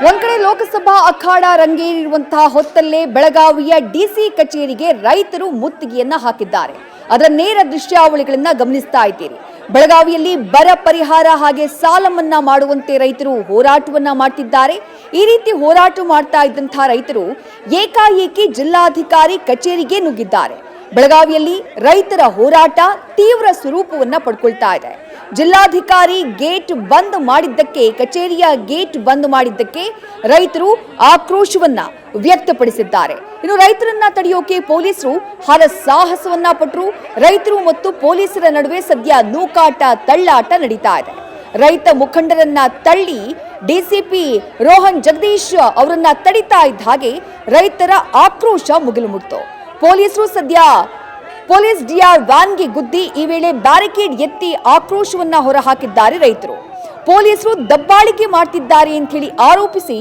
ಒಂದ್ ಕಡೆ ಲೋಕಸಭಾ ಅಖಾಡ ರಂಗೇರಿರುವಂತಹ ಹೊತ್ತಲ್ಲೇ ಬೆಳಗಾವಿಯ ಡಿಸಿ ಕಚೇರಿಗೆ ರೈತರು ಮುತ್ತಿಗೆಯನ್ನ ಹಾಕಿದ್ದಾರೆ. ಅದರ ನೇರ ದೃಶ್ಯಾವಳಿಗಳನ್ನ ಗಮನಿಸ್ತಾ ಇದ್ದೀರಿ. ಬೆಳಗಾವಿಯಲ್ಲಿ ಬರ ಪರಿಹಾರ ಹಾಗೆ ಸಾಲ ಮನ್ನಾ ಮಾಡುವಂತೆ ರೈತರು ಹೋರಾಟವನ್ನ ಮಾಡ್ತಿದ್ದಾರೆ. ಈ ರೀತಿ ಹೋರಾಟ ಮಾಡ್ತಾ ಇದ್ದಂತಹ ರೈತರು ಏಕಾಏಕಿ ಜಿಲ್ಲಾಧಿಕಾರಿ ಕಚೇರಿಗೆ ನುಗ್ಗಿದ್ದಾರೆ. ಬೆಳಗಾವಿಯಲ್ಲಿ ರೈತರ ಹೋರಾಟ ತೀವ್ರ ಸ್ವರೂಪವನ್ನ ಪಡ್ಕೊಳ್ತಾ ಇದೆ. ಜಿಲ್ಲಾಧಿಕಾರಿ ಗೇಟ್ ಬಂದ್ ಮಾಡಿದ್ದಕ್ಕೆ, ಕಚೇರಿಯ ಗೇಟ್ ಬಂದ್ ಮಾಡಿದ್ದಕ್ಕೆ ರೈತರು ಆಕ್ರೋಶವನ್ನ ವ್ಯಕ್ತಪಡಿಸಿದ್ದಾರೆ. ಇನ್ನು ರೈತರನ್ನ ತಡೆಯೋಕೆ ಪೊಲೀಸರು ಹರಸಾಹಸವನ್ನ ಪಟ್ಟರು. ರೈತರು ಮತ್ತು ಪೊಲೀಸರ ನಡುವೆ ಸದ್ಯ ನೂಕಾಟ ತಳ್ಳಾಟ ನಡೀತಾ ಇದೆ. ರೈತ ಮುಖಂಡರನ್ನ ತಳ್ಳಿ ಡಿಸಿಪಿ ರೋಹನ್ ಜಗದೀಶ್ ಅವರನ್ನ ತಡಿತಾ ಇದ್ದ ಹಾಗೆ ರೈತರ ಆಕ್ರೋಶ ಮುಗಿಲು ಮುಟ್ಟಿತು. ಪೊಲೀಸರು ಸದ್ಯ ಪೊಲೀಸ್ ಡಿಆರ್ ವ್ಯಾನ್ಗೆ ಗುದ್ದಿ ಈ ವೇಳೆ ಬ್ಯಾರಿಕೇಡ್ ಎತ್ತಿ ಆಕ್ರೋಶವನ್ನ ಹೊರಹಾಕಿದ್ದಾರೆ ರೈತರು. ಪೊಲೀಸರು ದಬ್ಬಾಳಿಕೆ ಮಾಡ್ತಿದ್ದಾರೆ ಅಂತ ಹೇಳಿ ಆರೋಪಿಸಿ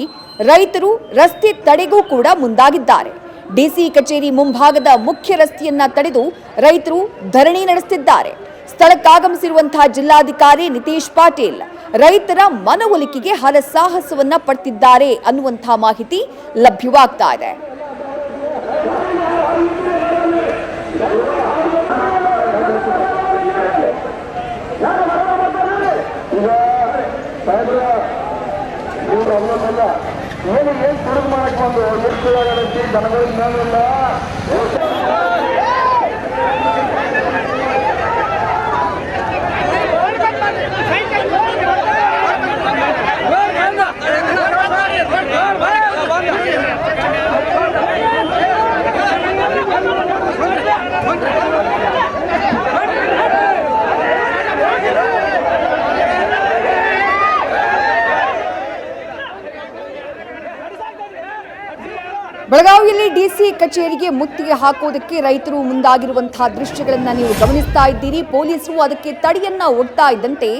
ರೈತರು ರಸ್ತೆ ತಡೆಗೂ ಕೂಡ ಮುಂದಾಗಿದ್ದಾರೆ. ಡಿಸಿ ಕಚೇರಿ ಮುಂಭಾಗದ ಮುಖ್ಯ ರಸ್ತೆಯನ್ನ ತಡೆದು ರೈತರು ಧರಣಿ ನಡೆಸುತ್ತಿದ್ದಾರೆ. ಸ್ಥಳಕ್ಕಾಗಮಿಸಿರುವಂತಹ ಜಿಲ್ಲಾಧಿಕಾರಿ ನಿತೇಶ್ ಪಾಟೀಲ್ ರೈತರ ಮನವೊಲಿಕೆಗೆ ಹರಸಾಹಸವನ್ನ ಪಡ್ತಿದ್ದಾರೆ ಅನ್ನುವಂತಹ ಮಾಹಿತಿ ಲಭ್ಯವಾಗ್ತಾ ಇದೆ. ಏನು ತುಡುಗು ಮಾಡಕ್ ಬಂದು ಎಷ್ಟು ಜನಗಳಿಲ್ಲ. ಬೆಳಗಾವಿಯಲ್ಲಿ ಡಿಸಿ ಕಚೇರಿಗೆ ಮುತ್ತಿಗೆ ಹಾಕೋದಕ್ಕೆ ರೈತರು ಮುಂದಾಗಿರುವಂತಹ ದೃಶ್ಯಗಳನ್ನ ನೀವು ಗಮನಿಸ್ತಾ ಇದ್ದೀರಿ. ಪೊಲೀಸರು ಅದಕ್ಕೆ ತಡೆಯನ್ನ ಒಡ್ತಾ ಇದ್ದಂತೆ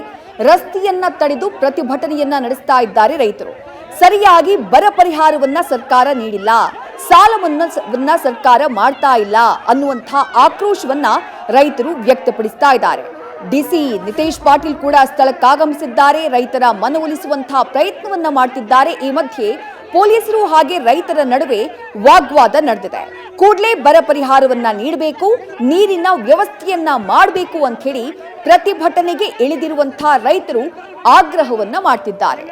ರಸ್ತೆಯನ್ನ ತಡೆದು ಪ್ರತಿಭಟನೆಯನ್ನ ನಡೆಸ್ತಾ ಇದ್ದಾರೆ ರೈತರು. ಸರಿಯಾಗಿ ಬರ ಪರಿಹಾರವನ್ನ ಸರ್ಕಾರ ನೀಡಿಲ್ಲ, ಸಾಲ ಮನ್ನಾ ಸರ್ಕಾರ ಮಾಡ್ತಾ ಇಲ್ಲ ಅನ್ನುವಂತಹ ಆಕ್ರೋಶವನ್ನ ರೈತರು ವ್ಯಕ್ತಪಡಿಸ್ತಾ ಇದ್ದಾರೆ. ಡಿಸಿ ನಿತೇಶ್ ಪಾಟೀಲ್ ಕೂಡ ಸ್ಥಳಕ್ಕಾಗಮಿಸಿದ್ದಾರೆ. ರೈತರ ಮನವೊಲಿಸುವಂತಹ ಪ್ರಯತ್ನವನ್ನ ಮಾಡ್ತಿದ್ದಾರೆ. ಈ ಮಧ್ಯೆ ಪೊಲೀಸರು ಹಾಗೆ ರೈತರ ನಡುವೆ ವಾಗ್ವಾದ ನಡೆದಿದೆ. ಕೂಡಲೇ ಬರ ಪರಿಹಾರವನ್ನ ನೀಡಬೇಕು, ನೀರಿನ ವ್ಯವಸ್ಥೆಯನ್ನ ಮಾಡಬೇಕು ಅಂತ ಹೇಳಿ ಪ್ರತಿಭಟನೆಗೆ ಇಳಿದಿರುವಂತಹ ರೈತರು ಆಗ್ರಹವನ್ನ ಮಾಡ್ತಿದ್ದಾರೆ.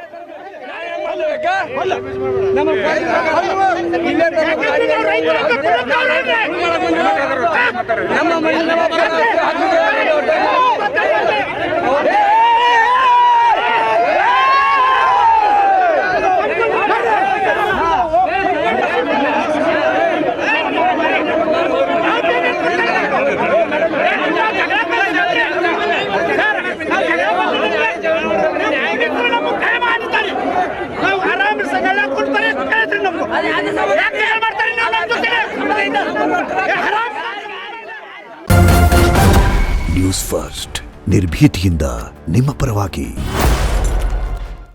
ನ್ಯೂಸ್ ಫಸ್ಟ್ ನಿರ್ಭೀತಿಯಿಂದ ನಿಮ್ಮ ಪರವಾಗಿ.